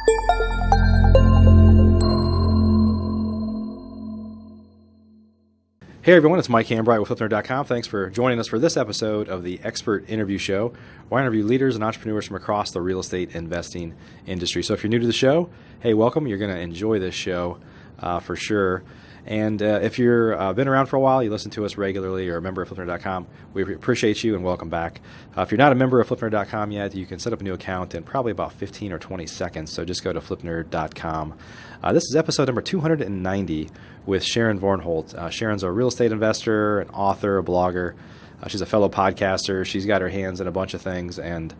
Hey everyone, it's Mike Hambright with FlipNerd.com. Thanks for joining us for this episode of the Expert Interview Show, where I interview leaders and entrepreneurs from across the real estate investing industry. So if you're new to the show, hey, welcome. You're going to enjoy this show for sure. And if you're been around for a while, you listen to us regularly, or a member of FlipNerd.com, we appreciate you and welcome back. If you're not a member of FlipNerd.com yet, you can set up a new account in probably about 15 or 20 seconds. So just go to FlipNerd.com. This is episode number 290 with Sharon Vornholt. Sharon's a real estate investor, an author, a blogger. She's a fellow podcaster. She's got her hands in a bunch of things and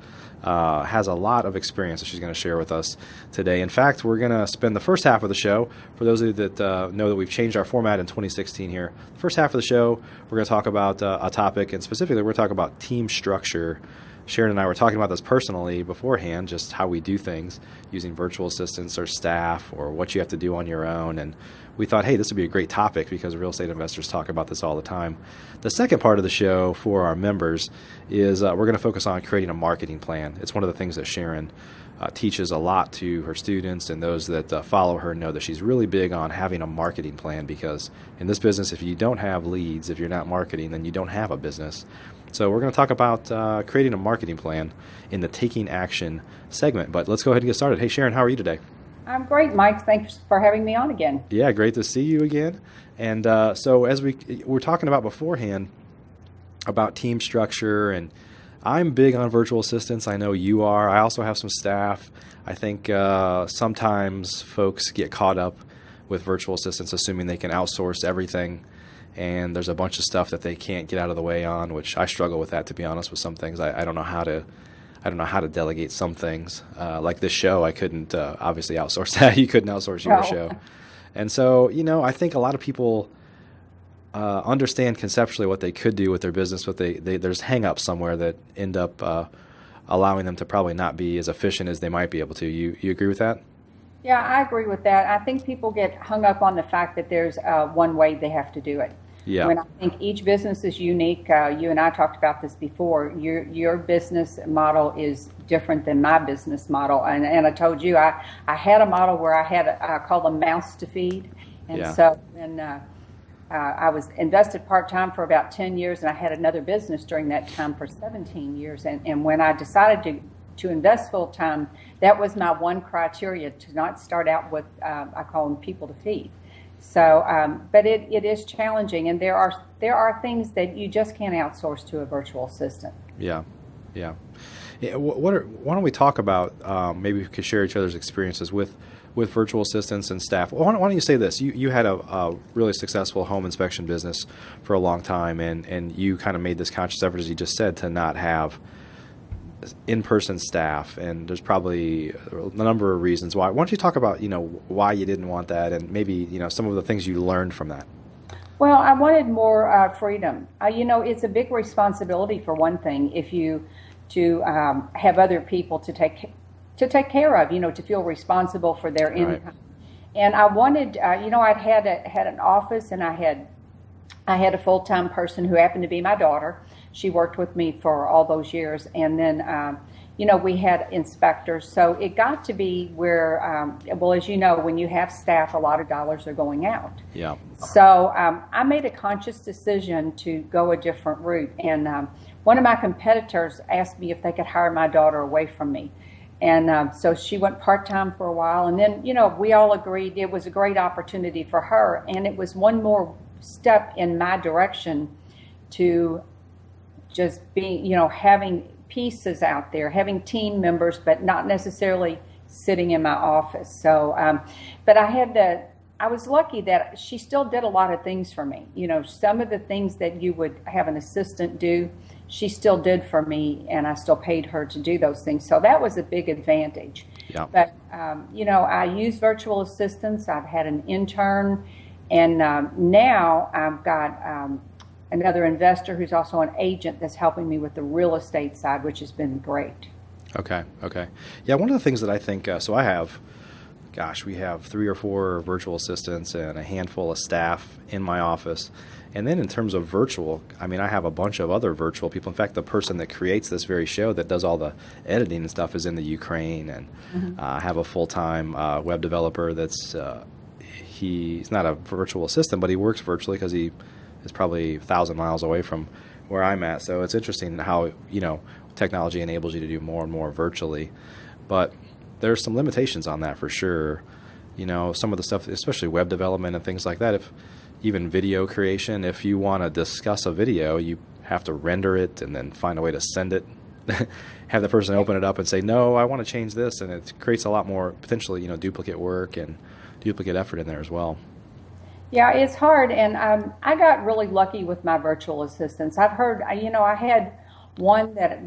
has a lot of experience that she's going to share with us today. In fact, we're going to spend the first half of the show, for those of you that know that we've changed our format in 2016 here, the first half of the show, we're going to talk about a topic, and specifically we're going to talk about team structure. Sharon and I were talking about this personally beforehand, just how we do things using virtual assistants or staff or what you have to do on your own. And we thought, hey, this would be a great topic because real estate investors talk about this all the time. The second part of the show for our members is we're going to focus on creating a marketing plan. It's one of the things that Sharon teaches a lot to her students, and those that follow her know that she's really big on having a marketing plan, because in this business, if you don't have leads, if you're not marketing, then you don't have a business. So we're going to talk about creating a marketing plan in the Taking Action segment. But let's go ahead and get started. Hey, Sharon, how are you today? I'm great, Mike. Thanks for having me on again. Yeah, great to see you again. And so as we were talking about beforehand about team structure, and I'm big on virtual assistants. I know you are. I also have some staff. I think sometimes folks get caught up with virtual assistants, assuming they can outsource everything. And there's a bunch of stuff that they can't get out of the way on, which I struggle with that, to be honest. With some things, I don't know how to delegate some things. Like this show, I couldn't obviously outsource that. You couldn't outsource your show. And so, I think a lot of people understand conceptually what they could do with their business, but there's hang-ups somewhere that end up allowing them to probably not be as efficient as they might be able to. You agree with that? Yeah, I agree with that. I think people get hung up on the fact that there's one way they have to do it. Yeah. When I think each business is unique. You and I talked about this before. Your business model is different than my business model. And I told you I had a model where I call them mouse to feed. And so when I was invested part-time for about 10 years, and I had another business during that time for 17 years. And when I decided to invest full-time, that was my one criteria, to not start out with, I call them people to feed. So, but it is challenging, and there are things that you just can't outsource to a virtual assistant. Yeah. Why don't we talk about, maybe we could share each other's experiences with virtual assistants and staff. Why don't you say this? You had a really successful home inspection business for a long time, and you kind of made this conscious effort, as you just said, to not have in-person staff, and there's probably a number of reasons why. Why don't you talk about why you didn't want that, and maybe some of the things you learned from that? Well, I wanted more freedom. It's a big responsibility, for one thing, if you to have other people to take care of, to feel responsible for their income. Right. And I wanted, I'd had an office, and I had a full-time person who happened to be my daughter. She worked with me for all those years, and then we had inspectors. So it got to be where, well, as you know, when you have staff, a lot of dollars are going out. Yeah. So I made a conscious decision to go a different route. And one of my competitors asked me if they could hire my daughter away from me. And so she went part-time for a while. And then, we all agreed it was a great opportunity for her. And it was one more step in my direction to just be, having pieces out there, having team members, but not necessarily sitting in my office. So, but I was lucky that she still did a lot of things for me. Some of the things that you would have an assistant do, she still did for me, and I still paid her to do those things. So that was a big advantage. Yeah. But, I use virtual assistants. I've had an intern, and now I've got another investor who's also an agent that's helping me with the real estate side, which has been great. Okay. Yeah, one of the things that I think, so I have gosh, we have 3 or 4 virtual assistants and a handful of staff in my office. And then in terms of virtual, I mean, I have a bunch of other virtual people. In fact, the person that creates this very show that does all the editing and stuff is in the Ukraine. And I have a full-time web developer that's, he's not a virtual assistant, but he works virtually because he is probably 1,000 miles away from where I'm at. So it's interesting how, technology enables you to do more and more virtually. But there's some limitations on that for sure. Some of the stuff, especially web development and things like that, if even video creation, if you want to discuss a video, you have to render it and then find a way to send it, have the person open it up and say, no, I want to change this. And it creates a lot more potentially, duplicate work and duplicate effort in there as well. Yeah, it's hard. And I got really lucky with my virtual assistants. I've heard, I had one that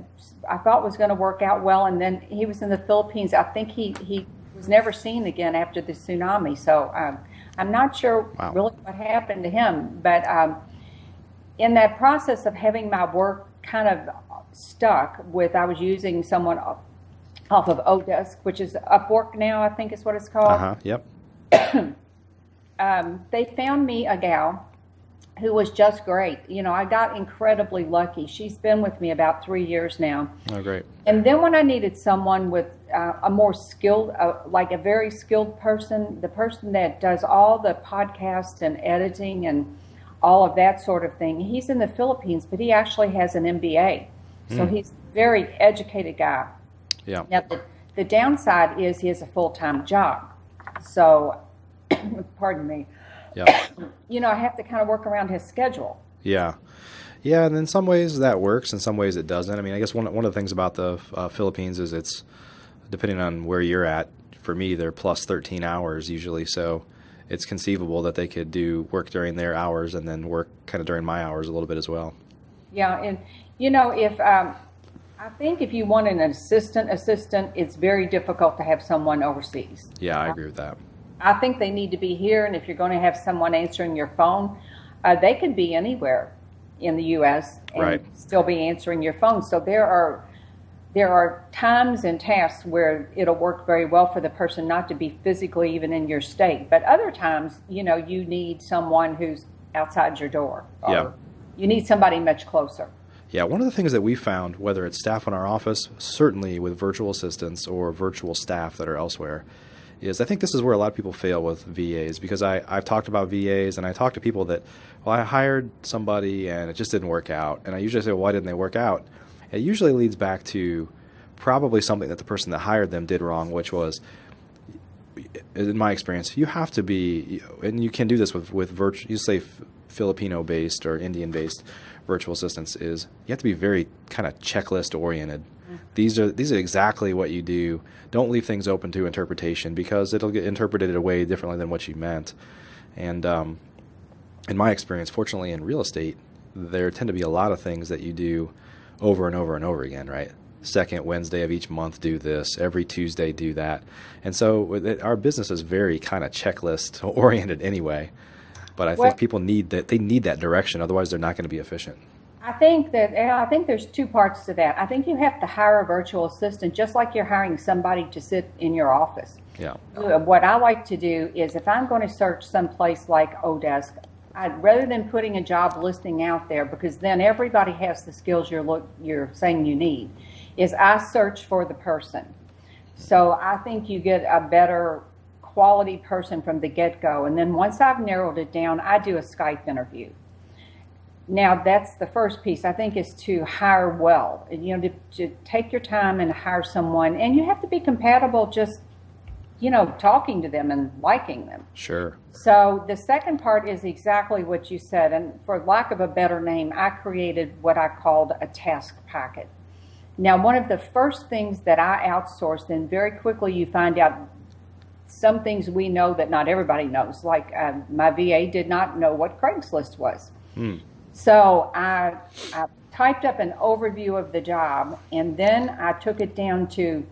I thought was going to work out well, and then he was in the Philippines. I think he was never seen again after the tsunami. So I'm not sure really what happened to him. But in that process of having my work kind of stuck with, I was using someone off of Odesk, which is Upwork now, I think is what it's called. Yep. They found me a gal who was just great. I got incredibly lucky. She's been with me about 3 years now. Oh, great. And then when I needed someone with a more skilled, like a very skilled person, the person that does all the podcasts and editing and all of that sort of thing, he's in the Philippines, but he actually has an MBA. So he's a very educated guy. Yeah. Now, the downside is he has a full-time job. So, pardon me. Yeah. I have to kind of work around his schedule. Yeah. Yeah, and in some ways that works, in some ways it doesn't. I mean, I guess one of the things about the Philippines is it's, depending on where you're at, for me, they're plus 13 hours usually, so it's conceivable that they could do work during their hours and then work kind of during my hours a little bit as well. Yeah, and, if I think if you want an assistant, it's very difficult to have someone overseas. Yeah, I agree with that. I think they need to be here, and if you're going to have someone answering your phone, they could be anywhere in the U.S. and still be answering your phone. So there are times and tasks where it'll work very well for the person not to be physically even in your state. But other times, you need someone who's outside your door. Or you need somebody much closer. Yeah, one of the things that we found, whether it's staff in our office, certainly with virtual assistants or virtual staff that are elsewhere, is I think this is where a lot of people fail with VAs, because I've talked about VAs and I talk to people that, I hired somebody and it just didn't work out. And I usually say, well, why didn't they work out? It usually leads back to probably something that the person that hired them did wrong, which was, in my experience, you have to be, and you can do this with virtual, you say Filipino-based or Indian-based virtual assistants, is you have to be very kind of checklist-oriented. These are exactly what you do. Don't leave things open to interpretation, because it'll get interpreted in a way differently than what you meant. And in my experience, fortunately in real estate, there tend to be a lot of things that you do over and over and over again, right? Second Wednesday of each month, do this. Every Tuesday, do that. And so our business is very kind of checklist oriented anyway. But I think people need that. They need that direction. Otherwise, they're not going to be efficient. I think there's two parts to that. I think you have to hire a virtual assistant just like you're hiring somebody to sit in your office. Yeah. What I like to do is, if I'm going to search someplace like Odesk, rather than putting a job listing out there, because then everybody has the skills you're saying you need, is I search for the person. So I think you get a better quality person from the get-go. And then once I've narrowed it down, I do a Skype interview. Now, that's the first piece, I think, is to hire well. To take your time and hire someone. And you have to be compatible just, talking to them and liking them. Sure. So the second part is exactly what you said. And for lack of a better name, I created what I called a task packet. Now, one of the first things that I outsourced, and very quickly you find out some things we know that not everybody knows. Like my VA did not know what Craigslist was. So I typed up an overview of the job, and then I took it down to,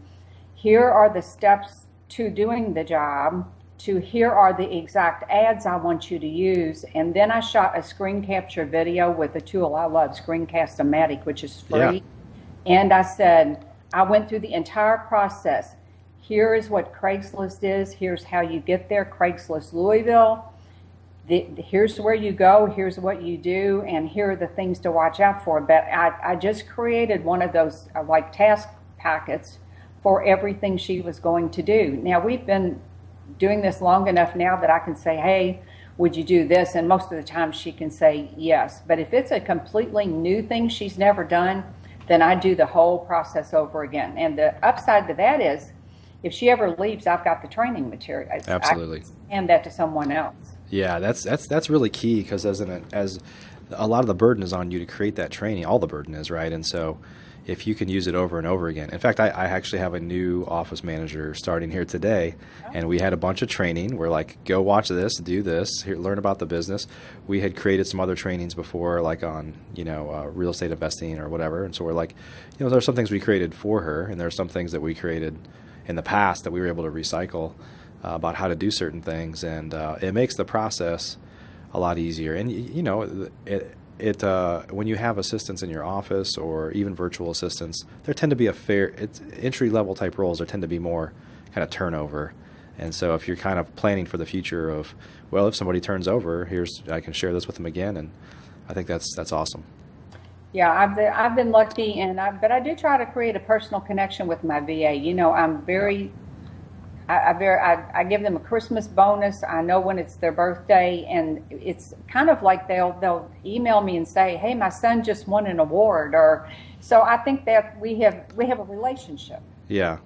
here are the steps to doing the job, to here are the exact ads I want you to use, and then I shot a screen capture video with a tool I love, Screencast-O-Matic, which is free. Yeah. And I said, I went through the entire process. here is what Craigslist is, here's how you get there, Craigslist Louisville, here's where you go, here's what you do, and here are the things to watch out for. But I just created one of those like task packets for everything she was going to do. Now, we've been doing this long enough now that I can say, hey, would you do this? And most of the time she can say yes. But if it's a completely new thing she's never done, then I do the whole process over again. And the upside to that is, if she ever leaves, I've got the training materials. Absolutely. I can hand that to someone else. Yeah, that's really key, because as a lot of the burden is on you to create that training. All the burden is, right? And so if you can use it over and over again. In fact, I actually have a new office manager starting here today, and we had a bunch of training. We're like, go watch this, do this, here, learn about the business. We had created some other trainings before, like on, real estate investing or whatever. And so we're like, there's some things we created for her, and there's some things that we created in the past that we were able to recycle about how to do certain things. And it makes the process a lot easier. And, when you have assistants in your office or even virtual assistants, there tend to be entry-level type roles. There tend to be more kind of turnover. And so if you're kind of planning for the future of, well, if somebody turns over, I can share this with them again. And I think that's awesome. Yeah, I've been lucky, but I do try to create a personal connection with my VA. I'm very I give them a Christmas bonus. I know when it's their birthday, and it's kind of like they'll email me and say, "Hey, my son just won an award," or so. I think that we have a relationship. Yeah.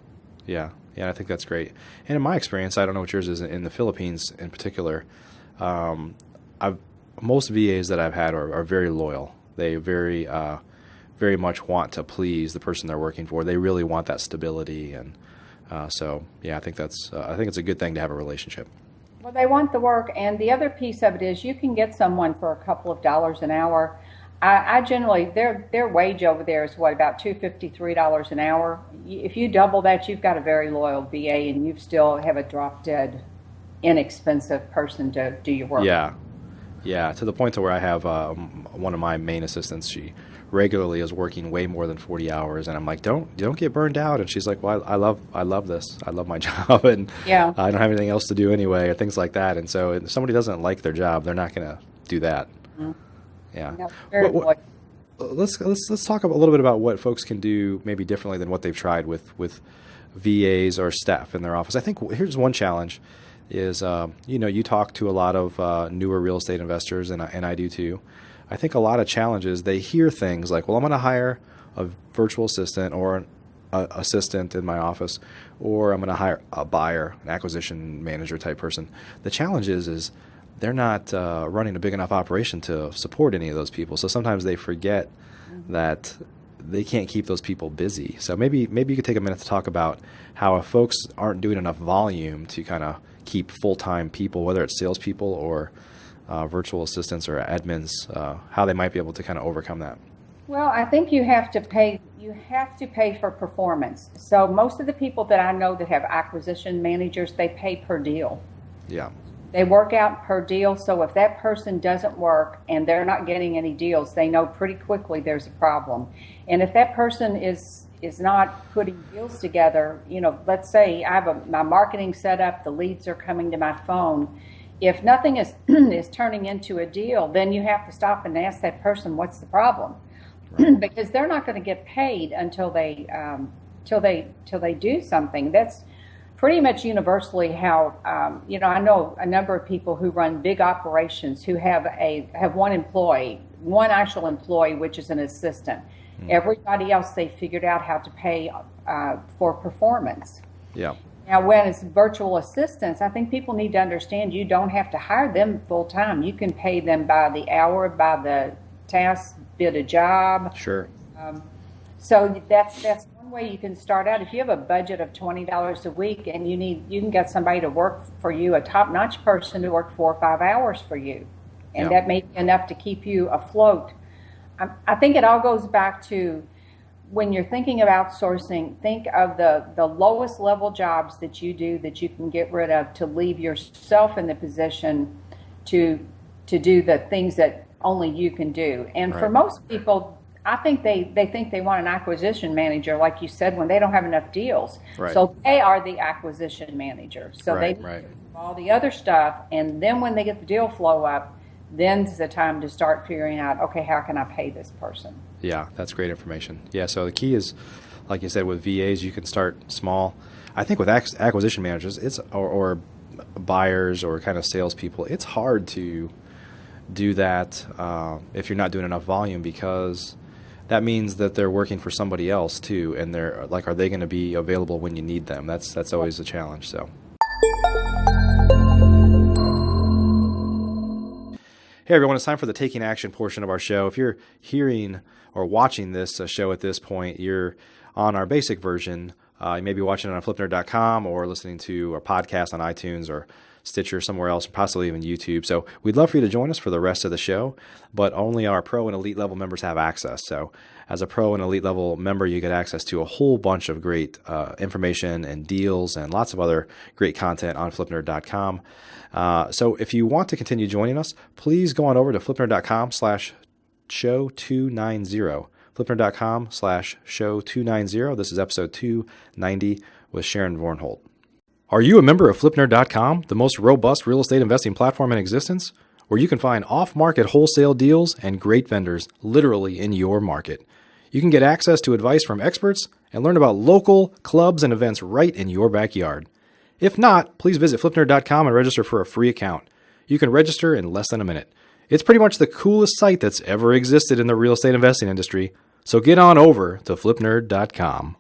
I think that's great. And in my experience, I don't know what yours is in the Philippines in particular. Most VAs that I've had are very loyal. They very much want to please the person they're working for. They really want that stability, and so I think it's a good thing to have a relationship. Well, they want the work, and the other piece of it is you can get someone for a couple of dollars an hour. I generally, their wage over there is about $2.50, $3 an hour. If you double that, you've got a very loyal VA, and you still have a drop dead, inexpensive person to do your work. Yeah, to the point to where I have one of my main assistants. She regularly is working way more than 40 hours, and I'm like, don't get burned out. And she's like, well, I love this. I love my job, and I don't have anything else to do anyway, or things like that. And so if somebody doesn't like their job, they're not going to do that. Mm-hmm. Yeah. No, let's talk a little bit about what folks can do maybe differently than what they've tried with VAs or staff in their office. I think here's one challenge is, you talk to a lot of newer real estate investors, and I do too. I think a lot of challenges, they hear things like, well, I'm going to hire a virtual assistant or an assistant in my office, or I'm going to hire a buyer, an acquisition manager type person. The challenge is they're not running a big enough operation to support any of those people. So sometimes they forget that they can't keep those people busy. So maybe you could take a minute to talk about how if folks aren't doing enough volume to kind of keep full-time people, whether it's salespeople or virtual assistants or admins, how they might be able to kind of overcome that. Well, I think you have to pay for performance. So most of the people that I know that have acquisition managers, they pay per deal. Yeah. They work out per deal. So if that person doesn't work and they're not getting any deals, they know pretty quickly there's a problem. And if that person is not putting deals together, let's say I have my marketing set up, the leads are coming to my phone. If nothing is turning into a deal, then you have to stop and ask that person, what's the problem? Right. Because they're not going to get paid until they do something. That's pretty much universally how, I know a number of people who run big operations who have one actual employee, which is an assistant. Mm. Everybody else, they figured out how to pay for performance. Yeah. Now, when it's virtual assistants, I think people need to understand you don't have to hire them full time. You can pay them by the hour, by the task, bid a job. Sure. So that's one way you can start out. If you have a budget of $20 a week and you can get somebody to work for you, a top-notch person to work 4 or 5 hours for you, and that may be enough to keep you afloat. I think it all goes back to, when you're thinking of outsourcing, think of the lowest level jobs that you do that you can get rid of to leave yourself in the position to do the things that only you can do. And for most people, I think they think they want an acquisition manager, like you said, when they don't have enough deals. Right. So they are the acquisition manager. So Right, they right. do all the other stuff, and then when they get the deal flow up, then's the time to start figuring out, okay, how can I pay this person? Yeah, that's great information. Yeah, so the key is, like you said, with VAs, you can start small. I think with acquisition managers, or buyers or kind of salespeople, it's hard to do that if you're not doing enough volume, because that means that they're working for somebody else too, and they're like, are they going to be available when you need them? That's always a challenge. So. Hey everyone, it's time for the Taking Action portion of our show. If you're hearing or watching this show at this point, you're on our basic version. You may be watching it on flipnerd.com or listening to our podcast on iTunes or Stitcher, somewhere else, possibly even YouTube. So we'd love for you to join us for the rest of the show, but only our pro and elite level members have access. So as a pro and elite level member, you get access to a whole bunch of great information and deals and lots of other great content on flipnerd.com. So if you want to continue joining us, please go on over to flipnerd.com/show290. flipnerd.com/show290. This is episode 290 with Sharon Vornholt. Are you a member of flipnerd.com, the most robust real estate investing platform in existence, where you can find off-market wholesale deals and great vendors literally in your market? You can get access to advice from experts and learn about local clubs and events right in your backyard. If not, please visit flipnerd.com and register for a free account. You can register in less than a minute. It's pretty much the coolest site that's ever existed in the real estate investing industry, so get on over to flipnerd.com.